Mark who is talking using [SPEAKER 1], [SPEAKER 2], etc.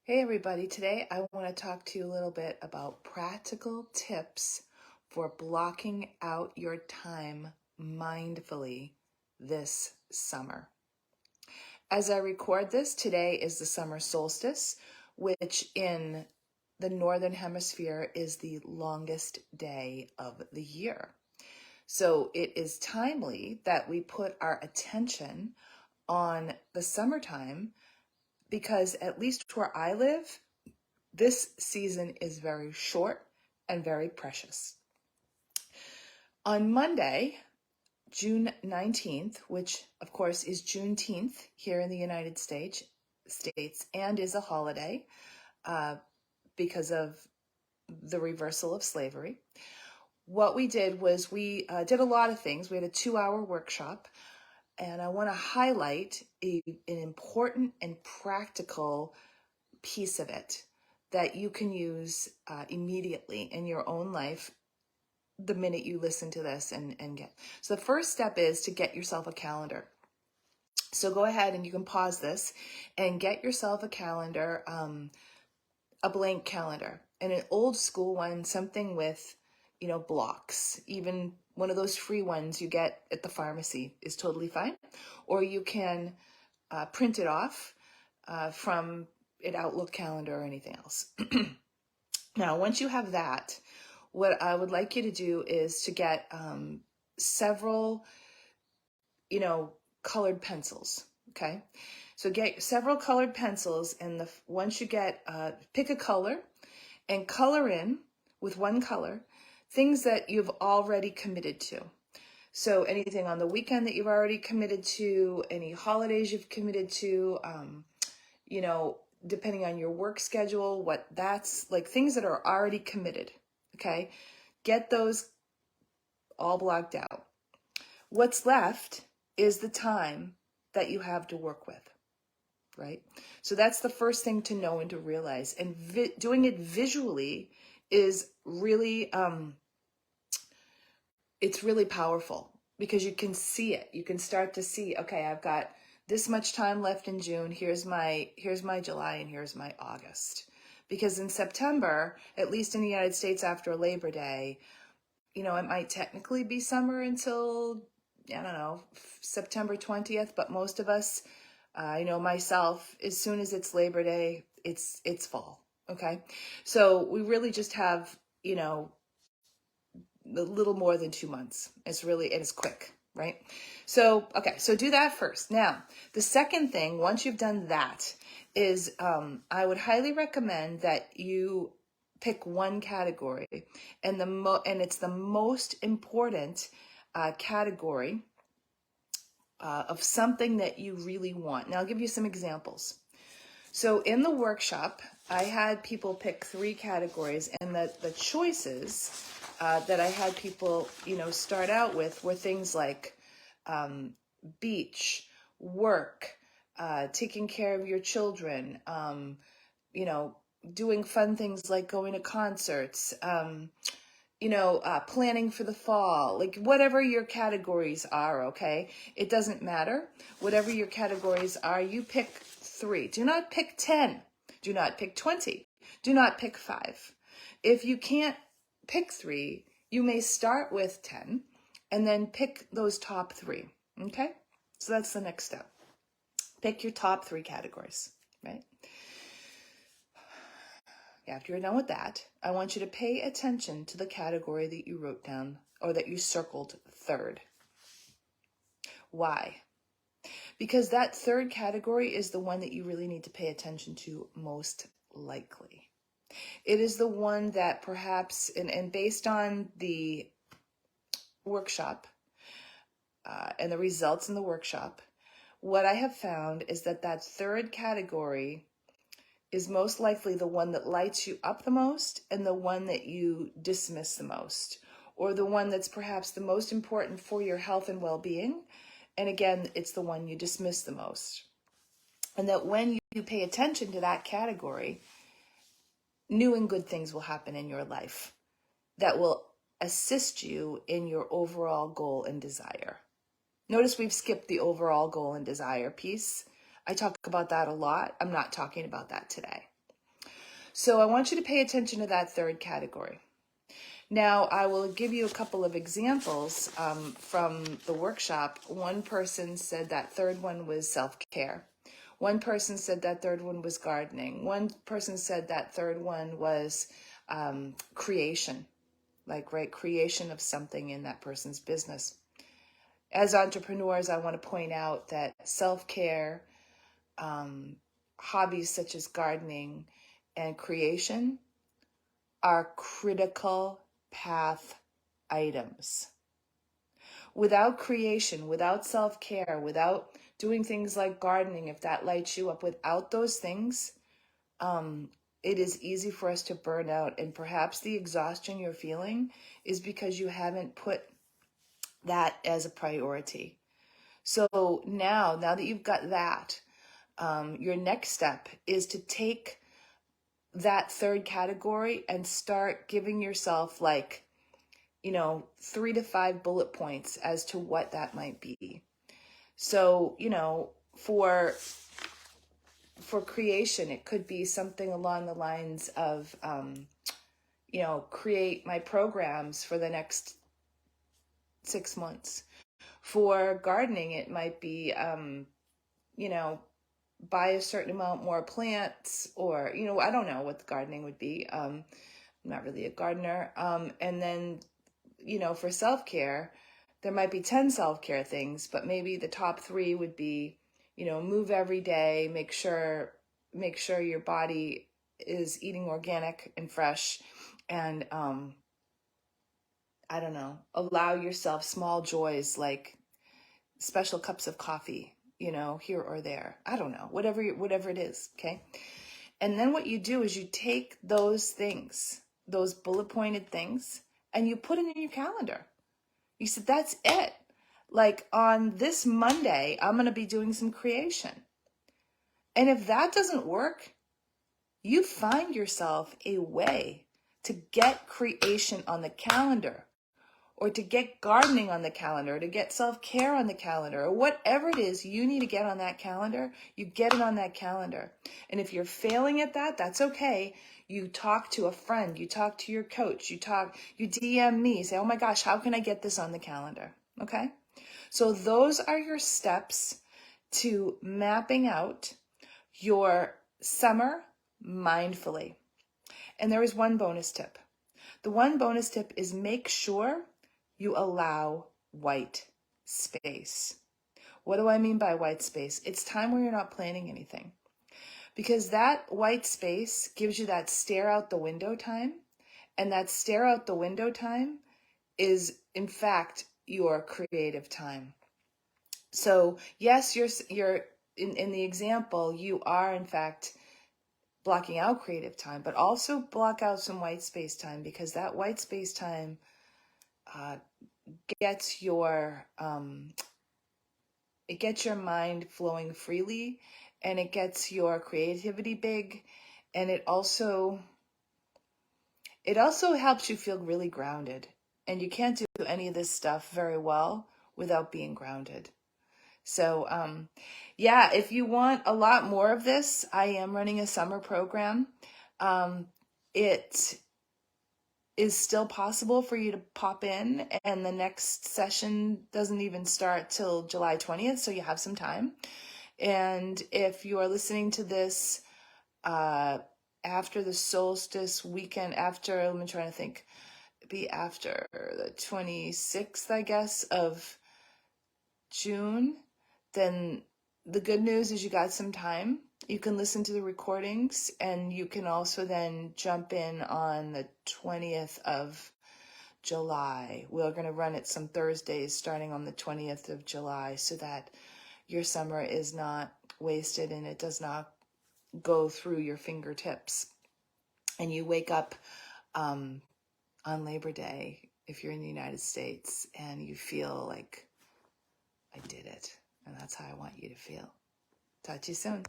[SPEAKER 1] Hey everybody, today I want to talk to you a little bit about practical tips for blocking out your time mindfully this summer. As I record this, today is the summer solstice, which in the Northern Hemisphere is the longest day of the year. So it is timely that we put our attention on the summertime because at least where I live, this season is very short and very precious. On Monday, June 19th, which of course is Juneteenth here in the United States and is a holiday because of the reversal of slavery, what we did was we did a lot of things. We had a 2-hour workshop, and I want to highlight an important and practical piece of it that you can use immediately in your own life the minute you listen to this and get. So the first step is to get yourself a calendar. So go ahead and you can pause this and get yourself a calendar, a blank calendar, and an old school one, something with, blocks. Even one of those free ones you get at the pharmacy is totally fine. Or you can print it off from an Outlook calendar or anything else. Now, once you have that, what I would like you to do is to get several, colored pencils, okay? So get several colored pencils, and once you get, pick a color and color in with one color things that you've already committed to. So anything on the weekend that you've already committed to, any holidays you've committed to, depending on your work schedule, what that's like, things that are already committed, okay? Get those all blocked out. What's left is the time that you have to work with, right? So that's the first thing to know and to realize. And doing it visually is really, it's really powerful because you can see it. You can start to see, okay, I've got this much time left in June. Here's my July and here's my August. Because in September, at least in the United States after Labor Day, it might technically be summer until, I don't know, September 20th, but most of us, myself, as soon as it's Labor Day, it's fall, okay? So we really just have, a little more than 2 months. It's quick, right? So, okay, so do that first. Now, the second thing, once you've done that, is I would highly recommend that you pick one category, and it's the most important category of something that you really want. Now, I'll give you some examples. So in the workshop, I had people pick 3 categories, and the choices that I had people, start out with were things like beach, work, taking care of your children, doing fun things like going to concerts, planning for the fall, like whatever your categories are, okay? It doesn't matter. Whatever your categories are, you pick 3. Do not pick 10. Do not pick 20. Do not pick 5. If you can't pick 3, you may start with 10 and then pick those top 3, okay? So that's the next step. Pick your top 3 categories, right? After you're done with that, I want you to pay attention to the category that you wrote down or that you circled third. Why? Because that third category is the one that you really need to pay attention to most likely. It is the one that perhaps, and based on the workshop and the results in the workshop, what I have found is that third category is most likely the one that lights you up the most and the one that you dismiss the most, or the one that's perhaps the most important for your health and well-being. And again, it's the one you dismiss the most. And that when you pay attention to that category, new and good things will happen in your life that will assist you in your overall goal and desire. Notice we've skipped the overall goal and desire piece. I talk about that a lot. I'm not talking about that today. So I want you to pay attention to that third category. Now, I will give you a couple of examples from the workshop. One person said that third one was self-care. One person said that third one was gardening. One person said that third one was creation, like, right, creation of something in that person's business. As entrepreneurs, I want to point out that self-care, hobbies such as gardening and creation are critical path items. Without creation, without self-care, without doing things like gardening, if that lights you up, without those things, it is easy for us to burn out. And perhaps the exhaustion you're feeling is because you haven't put that as a priority. So now that you've got that, your next step is to take that third category and start giving yourself, like, 3 to 5 bullet points as to what that might be. So, for creation, it could be something along the lines of, create my programs for the next 6 months. For gardening, it might be, buy a certain amount more plants, or, I don't know what the gardening would be. I'm not really a gardener. And then, for self-care, there might be 10 self-care things, but maybe the top 3 would be, move every day, make sure your body is eating organic and fresh, and, I don't know, allow yourself small joys like special cups of coffee, here or there. I don't know, whatever it is, okay? And then what you do is you take those things, those bullet pointed things, and you put it in your calendar. You said, that's it. Like, on this Monday, I'm going to be doing some creation. And if that doesn't work, you find yourself a way to get creation on the calendar, or to get gardening on the calendar, or to get self-care on the calendar, or whatever it is you need to get on that calendar, you get it on that calendar. And if you're failing at that, that's okay. You talk to a friend, you talk to your coach, you DM me, say, oh my gosh, how can I get this on the calendar? Okay? So those are your steps to mapping out your summer mindfully. And there is one bonus tip. The one bonus tip is make sure you allow white space. What do I mean by white space? It's time where you're not planning anything. Because that white space gives you that stare out the window time. And that stare out the window time is, in fact, your creative time. So yes, you're in the example, you are in fact blocking out creative time, but also block out some white space time, because that white space time gets your mind flowing freely, and it gets your creativity big, and it also helps you feel really grounded. And you can't do any of this stuff very well without being grounded. So yeah, if you want a lot more of this, I am running a summer program. It is still possible for you to pop in, and the next session doesn't even start till July 20th, so you have some time. And if you are listening to this after the solstice weekend, let me try to think, be after the 26th, I guess, of June, then the good news is you got some time. You can listen to the recordings, and you can also then jump in on the 20th of July. We're going to run it some Thursdays starting on the 20th of July, so that your summer is not wasted and it does not go through your fingertips. And you wake up on Labor Day, if you're in the United States, and you feel like, I did it. And that's how I want you to feel. Talk to you soon.